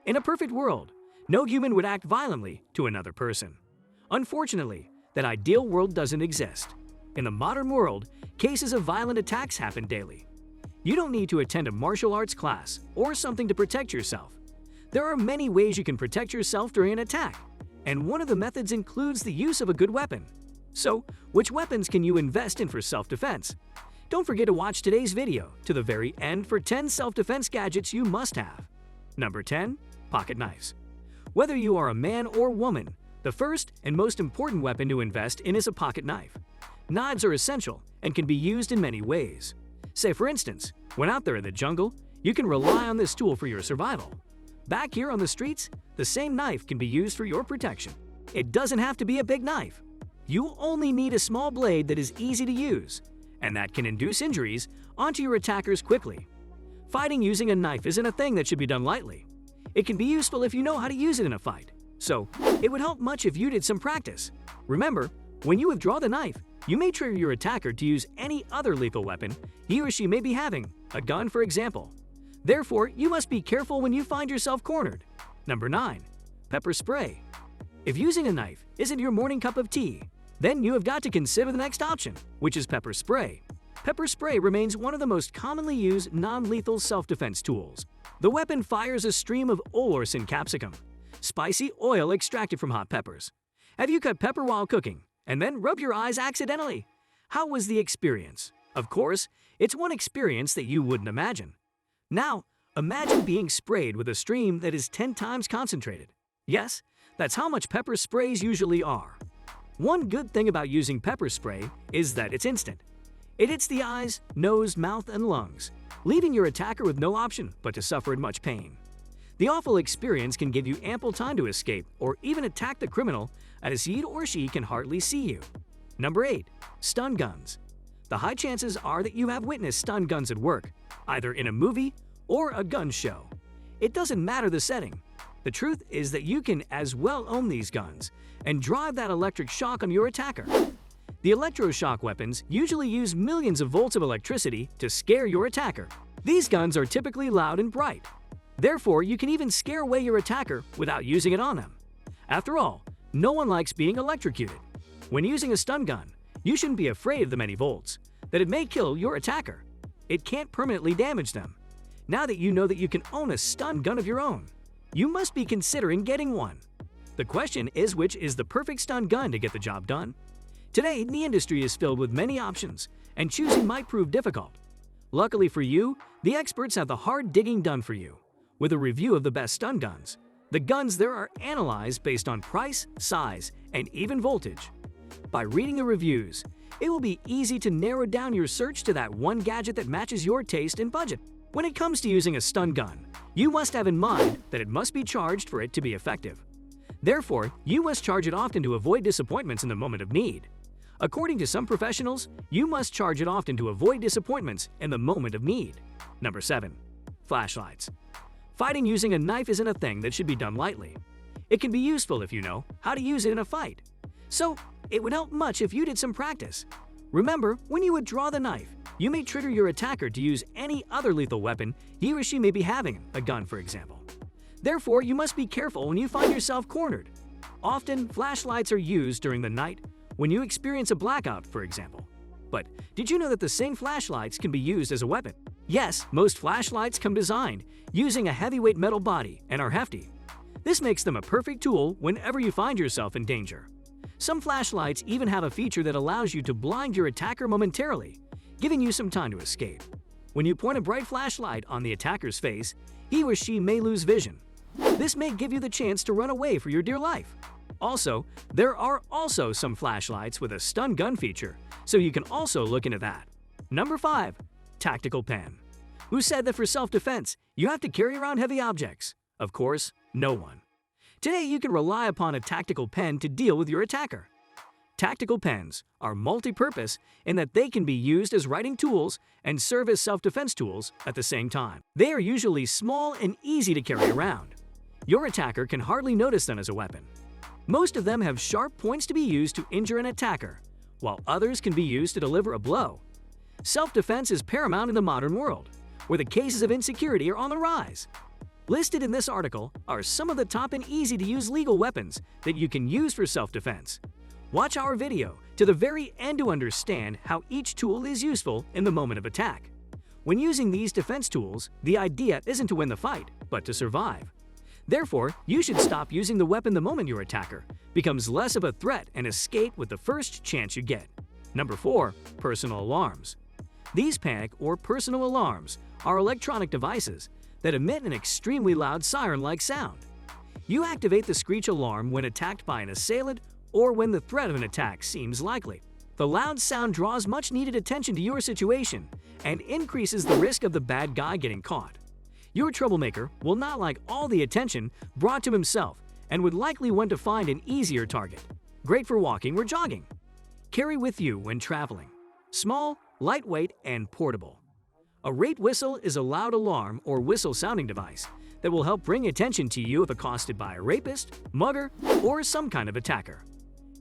In a perfect world, no human would act violently to another person. Unfortunately, that ideal world doesn't exist. In the modern world, cases of violent attacks happen daily. You don't need to attend a martial arts class or something to protect yourself. There are many ways you can protect yourself during an attack, and one of the methods includes the use of a good weapon. So, which weapons can you invest in for self-defense? Don't forget to watch today's video to the very end for 10 self-defense gadgets you must have. Number 10. Pocket knives. Whether you are a man or woman, the first and most important weapon to invest in is a pocket knife. Knives are essential and can be used in many ways. Say for instance, when out there in the jungle, you can rely on this tool for your survival. Back here on the streets, the same knife can be used for your protection. It doesn't have to be a big knife. You only need a small blade that is easy to use, and that can induce injuries onto your attackers quickly. Fighting using a knife isn't a thing that should be done lightly. It can be useful if you know how to use it in a fight, so it would help much if you did some practice. Remember, when you withdraw the knife, you may trigger your attacker to use any other lethal weapon he or she may be having, a gun for example. Therefore, you must be careful when you find yourself cornered. Number 9. Pepper spray. If using a knife isn't your morning cup of tea, then you have got to consider the next option, which is pepper spray. Pepper spray remains one of the most commonly used non-lethal self-defense tools. The weapon fires a stream of Olorsan capsicum, spicy oil extracted from hot peppers. Have you cut pepper while cooking and then rubbed your eyes accidentally? How was the experience? Of course, it's one experience that you wouldn't imagine. Now, imagine being sprayed with a stream that is 10 times concentrated. Yes, that's how much pepper sprays usually are. One good thing about using pepper spray is that it's instant. It hits the eyes, nose, mouth, and lungs, leaving your attacker with no option but to suffer in much pain. The awful experience can give you ample time to escape or even attack the criminal as he or she can hardly see you. Number 8. Stun guns. The high chances are that you have witnessed stun guns at work, either in a movie or a gun show. It doesn't matter the setting. The truth is that you can as well own these guns and drive that electric shock on your attacker. The electroshock weapons usually use millions of volts of electricity to scare your attacker. These guns are typically loud and bright. Therefore, you can even scare away your attacker without using it on them. After all, no one likes being electrocuted. When using a stun gun, you shouldn't be afraid of the many volts, that it may kill your attacker. It can't permanently damage them. Now that you know that you can own a stun gun of your own, you must be considering getting one. The question is, which is the perfect stun gun to get the job done? Today, the industry is filled with many options, and choosing might prove difficult. Luckily for you, the experts have the hard digging done for you, with a review of the best stun guns. The guns there are analyzed based on price, size, and even voltage. By reading the reviews, it will be easy to narrow down your search to that one gadget that matches your taste and budget. When it comes to using a stun gun, you must have in mind that it must be charged for it to be effective. Therefore, you must charge it often to avoid disappointments in the moment of need. According to some professionals, you must charge it often to avoid disappointments in the moment of need. Number 7. Flashlights. Fighting using a knife isn't a thing that should be done lightly. It can be useful if you know how to use it in a fight. So, it would help much if you did some practice. Remember, when you withdraw the knife, you may trigger your attacker to use any other lethal weapon he or she may be having, a gun for example. Therefore, you must be careful when you find yourself cornered. Often, flashlights are used during the night when you experience a blackout, for example. But did you know that the same flashlights can be used as a weapon? Yes, most flashlights come designed using a heavyweight metal body and are hefty. This makes them a perfect tool whenever you find yourself in danger. Some flashlights even have a feature that allows you to blind your attacker momentarily, giving you some time to escape. When you point a bright flashlight on the attacker's face, he or she may lose vision. This may give you the chance to run away for your dear life. Also, there are also some flashlights with a stun gun feature, so you can also look into that. Number 5. Tactical pen. Who said that for self-defense, you have to carry around heavy objects? Of course, no one. Today, you can rely upon a tactical pen to deal with your attacker. Tactical pens are multi-purpose in that they can be used as writing tools and serve as self-defense tools at the same time. They are usually small and easy to carry around. Your attacker can hardly notice them as a weapon. Most of them have sharp points to be used to injure an attacker, while others can be used to deliver a blow. Self-defense is paramount in the modern world, where the cases of insecurity are on the rise. Listed in this article are some of the top and easy-to-use legal weapons that you can use for self-defense. Watch our video to the very end to understand how each tool is useful in the moment of attack. When using these defense tools, the idea isn't to win the fight, but to survive. Therefore, you should stop using the weapon the moment your attacker becomes less of a threat and escape with the first chance you get. Number 4. Personal alarms. These panic or personal alarms are electronic devices that emit an extremely loud siren-like sound. You activate the screech alarm when attacked by an assailant or when the threat of an attack seems likely. The loud sound draws much-needed attention to your situation and increases the risk of the bad guy getting caught. Your troublemaker will not like all the attention brought to himself and would likely want to find an easier target. Great for walking or jogging. Carry with you when traveling. Small, lightweight, and portable. A rape whistle is a loud alarm or whistle sounding device that will help bring attention to you if accosted by a rapist, mugger, or some kind of attacker.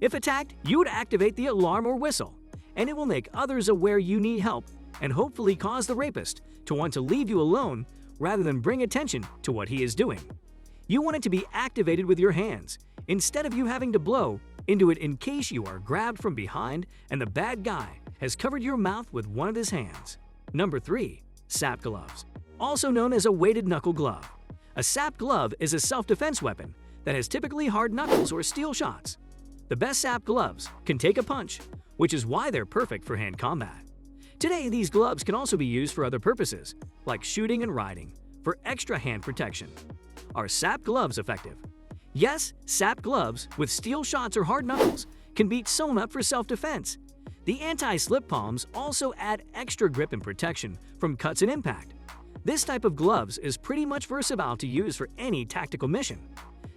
If attacked, you would activate the alarm or whistle, and it will make others aware you need help and hopefully cause the rapist to want to leave you alone rather than bring attention to what he is doing. You want it to be activated with your hands instead of you having to blow into it in case you are grabbed from behind and the bad guy has covered your mouth with one of his hands. Number 3. SAP gloves. Also known as a weighted knuckle glove. A SAP glove is a self-defense weapon that has typically hard knuckles or steel shots. The best SAP gloves can take a punch, which is why they're perfect for hand combat. Today, these gloves can also be used for other purposes, like shooting and riding, for extra hand protection. Are SAP gloves effective? Yes, SAP gloves with steel shots or hard knuckles can beat someone up for self-defense. The anti-slip palms also add extra grip and protection from cuts and impact. This type of gloves is pretty much versatile to use for any tactical mission.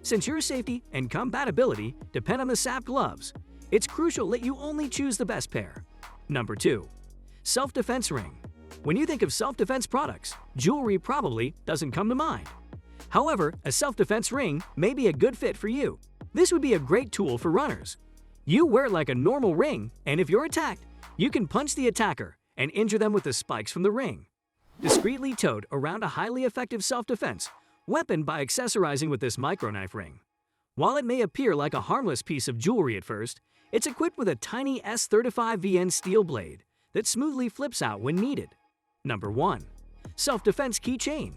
Since your safety and compatibility depend on the SAP gloves, it's crucial that you only choose the best pair. Number 2. Self-defense ring. When you think of self-defense products, jewelry probably doesn't come to mind. However, a self-defense ring may be a good fit for you. This would be a great tool for runners. You wear it like a normal ring, and if you're attacked, you can punch the attacker and injure them with the spikes from the ring. Discreetly towed around a highly effective self-defense weapon by accessorizing with this microknife ring. While it may appear like a harmless piece of jewelry at first, it's equipped with a tiny S35VN steel blade that smoothly flips out when needed. Number 1. Self-defense keychain.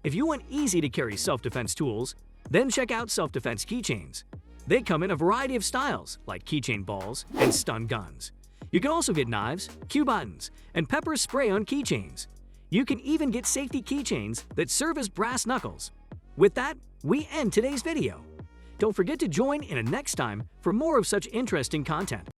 If you want easy-to-carry self-defense tools, then check out self-defense keychains. They come in a variety of styles, like keychain balls and stun guns. You can also get knives, cue buttons, and pepper spray on keychains. You can even get safety keychains that serve as brass knuckles. With that, we end today's video. Don't forget to join in a next time for more of such interesting content.